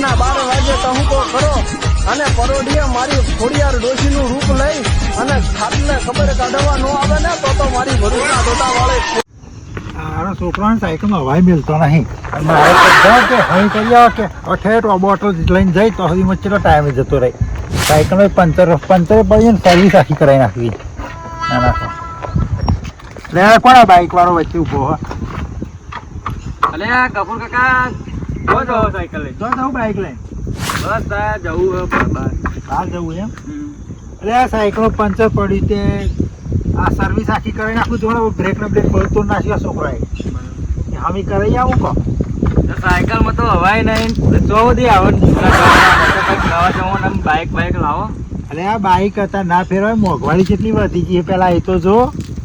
રાતના 12 વાગે ટહુકો કરો અને પરોઢીએ મારી ખોડિયાર ડોશીનું રૂપ લઈ અને ખાટલે ખબર કાઢવા ન આવે ને તો મારી ભરૂચના દોટા વાળે મારો છોકરાને સાયકલમાં હવાઈ મિલતો નહીં. મારે તો કે હઈ કરી આવો કે ઠેઠ બોટલ લઈને જઈ તો સુધી ચેટલો ટાઈમે જતો રહી. સાયકલમાં પંચર પડી ને સર્વિસ આખી કરાવી નાખવી. ના નાખો લે કોણ બાઈક વાળો વચ્ચે ઊભો હો. અલે કપૂર કાકા જો જો સાયકલ લઈ જો જવું બાઈક લઈને બસ આ જવું બહાર જવું એમ. એટલે આ સાયકલ પંચર પડ્યું તે આ સર્વિસ આખી કરી નાખું. જોડે બ્રેક ને બ્રેક બધું નાખ્યો છોકરાએ. હમી કરાવી આવું કહો સાયકલમાં તો હવાય નહીં જો બધી આવે નવા જવાનું બાઈક લાવો. એટલે આ બાઈક હતા ના ફેરવાય. મોંઘવારી કેટલી વધી ગઈ પેલા એ તો જો.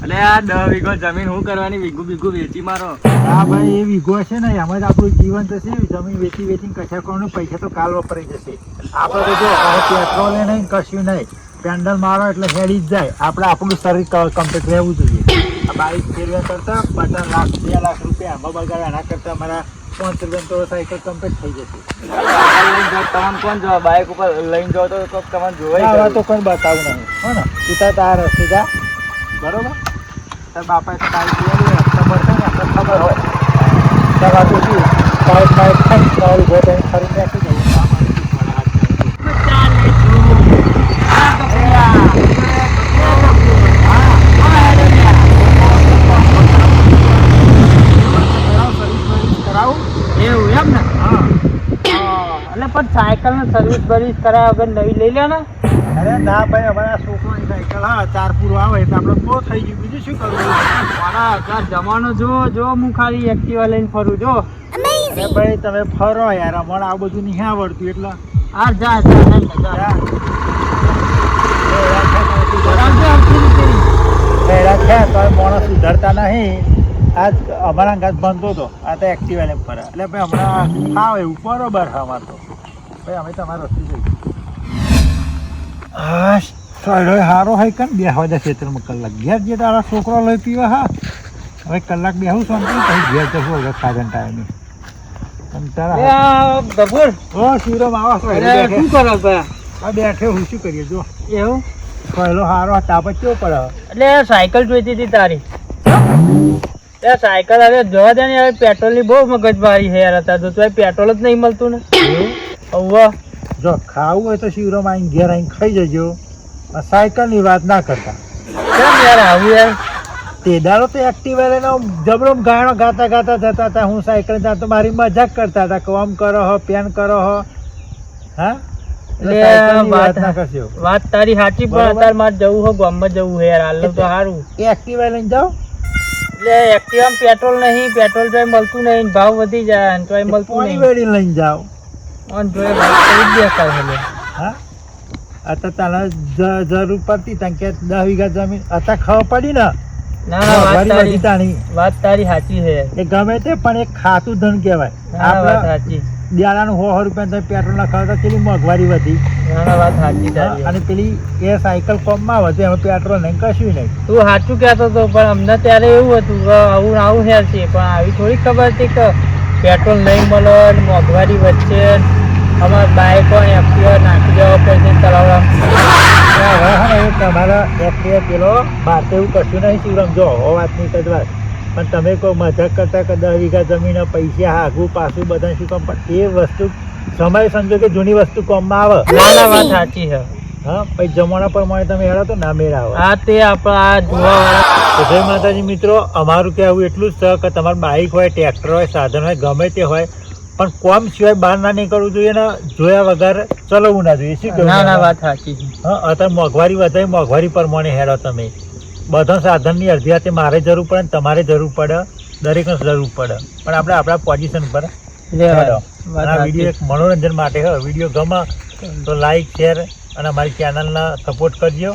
એટલે આ 10 વીઘો જમીન હું કરવાની વીઘું વેચી મારો. હા ભાઈ એ વીઘો છે ને એમાં જ આપણું જીવન થશે. જમીન વેચીને કશા કરવાનું પૈસા તો કાલ વપરાઈ જશે. આપણે તો જો પેટ્રોલ નહીં કશું નહીં પેન્ડલ મારો એટલે હેડી જ જાય. આપણે આપણું શરીર કમ્પ્લીટ રહેવું જોઈએ. આ બાઈક ફેરવ્યા કરતા 15 લાખ 2 લાખ રૂપિયા આમાં બગાડે એના કરતા અમારા 5 રૂપિયા તો સાયકલ કમ્પ્લીટ થઈ જશે. તમને કોણ જો બાઈક ઉપર લઈને જાવ તો તમને જોવાય હવે તો કોઈ બતાવું નહીં હો ને. તું તાર રસ્તે જા બરોબર. તાર બાપાએ તો બાઈક લેવી ખબર છે ને આપણે ખબર હોય. ચાલ તો શું બાઈક ખાઈ તારું ગોટ ફરી નાખી દઉં. એવું એમ ને? હા એટલે પણ સાયકલ ને સર્વિસ કરાયા વગર નવી લઈ લે ને. અરે ના ભાઈ અમારા છોકરાની સાયકલ હા 4 પૂરો આવે એટલે આપણે બહુ થઈ ગયું. બીજું શું કરવું? જમાનો જો હું ખાલી એક્ટિવા લઈને ફરું જો. અરે ભાઈ તમે ફરો યાર. અમારે આ બધું નહીં આવડતું એટલે આ જા માણસ સુધરતા નહીં. આજ અમારા ઘાત બનતો હતો. આ તો એક્ટિવા લઈને ફરે એટલે ભાઈ હમણાં ખાવ એવું બરોબર હા અમારે તો ભાઈ અમે તમારે રસ્તી જઈએ. હા સારો હોય કે બે વાગ્યા ખેતરમાં કલાક ઘેર જે તારા છોકરો લઈ પીવા. હા હવે કલાક બેહું છું પછી ઘેર જશું હવે ખાધન ટાઈમે. શિવરામ આવો શું કરો બેઠે હું શું કરીએ જો એવું પહેલો હારો તાપ કેવો પડે. એટલે સાયકલ જોઈતી હતી તારી. સાયકલ હવે જોવા દે ને પેટ્રોલ ની બહુ મગજમારી છે યાર. હતા તો પેટ્રોલ જ નહીં મળતું ને. જો ખાવું હોય તો શિવરામ આવીને ઘેર આવીને ખાઈ જજો. સાયકલ ની વાત ના કરતા કેમ યાર આવું યાર. તે દાડો તો એક્ટિવા લઈને જબરો ગાણો ગાતા જતા હતા. હું સાયકલ તો મારી મજાક કરતા હતા કે આમ કરો હો પેન કરો હો. હા વાત તારી સાચી પણ અત્યારે મારે જવું હોય ગામમાં જવું છે યાર. હાલ તો સારું એક્ટિવા લઈને જાઓ. એટલે એક્ટિવા પેટ્રોલ નહીં. પેટ્રોલ તો મળતું નહીં. ભાવ વધી જાય તો મળતું નહીં. વેડી લઈને જાઓ. હા અત્યારે તને જરૂર પડતી તને કે 10 વીઘા જમીન અત્યારે ખબર પડી ને. વાત તારી સાચી છે. એ ગમે તે પણ એક ખાતું ધન કહેવાય. સાચી દિયાળાનું 100 રૂપિયા તમે પેટ્રોલ ના ખાવ તો કેટલી મોંઘવારી વધી. વાત સાચી. અને પેલી એ સાયકલ કોમમાં વધે એમાં પેટ્રોલ નહીં કશું નહીં. તું સાચું કહેતો હતો પણ અમને ત્યારે એવું હતું આવું હેર છે પણ આવી થોડી ખબર હતી કે પેટ્રોલ નહીં મળે મોંઘવારી વચ્ચે અમારે બાઈકો એક્ટિવા નાખી દેવા પડશે ચલાવવા. તમારા એક્ટિવા પેલો મારે એવું કશું નહીં શિવરામ જો વાતની કદવાર. પણ તમે કોઈ મજાક કરતા કે 10 વીઘા જમીન પૈસા આગું પાછું બધા શું કામ. પણ એ વસ્તુ સમય સંજો કે જૂની વસ્તુ કામમાં આવે. વાત સાચી છે. હા પછી જમાના પ્રમાણે તમે હેડો તો ના મેળ આવે. હા તે આપણા જોવા જય માતાજી મિત્રો. અમારું કહેવું એટલું જ છે કે તમારું બાઈક હોય ટ્રેક્ટર હોય સાધન હોય ગમે તે હોય પણ કોમ સિવાય બહાર ના નીકળવું જોઈએ ને જોયા વગર ચલાવવું ના જોઈએ. શું કહેવું? વાત સાચી. હા અત્યારે મોંઘવારી વધારે મોંઘવારી પ્રમાણે હેડો તમે. બધા સાધનની અડધી હાથે મારે જરૂર પડે ને તમારે જરૂર પડે. દરેકને જરૂર પડે પણ આપણે આપણા પોઝિશન પર હેડો. આ વિડીયો એક મનોરંજન માટે હોય. વિડીયો ગમે તો લાઈક શેર અને અમારી ચેનલને સપોર્ટ કરજો.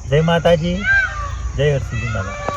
જય માતાજી. જય હરસિદ્ધિ માતા.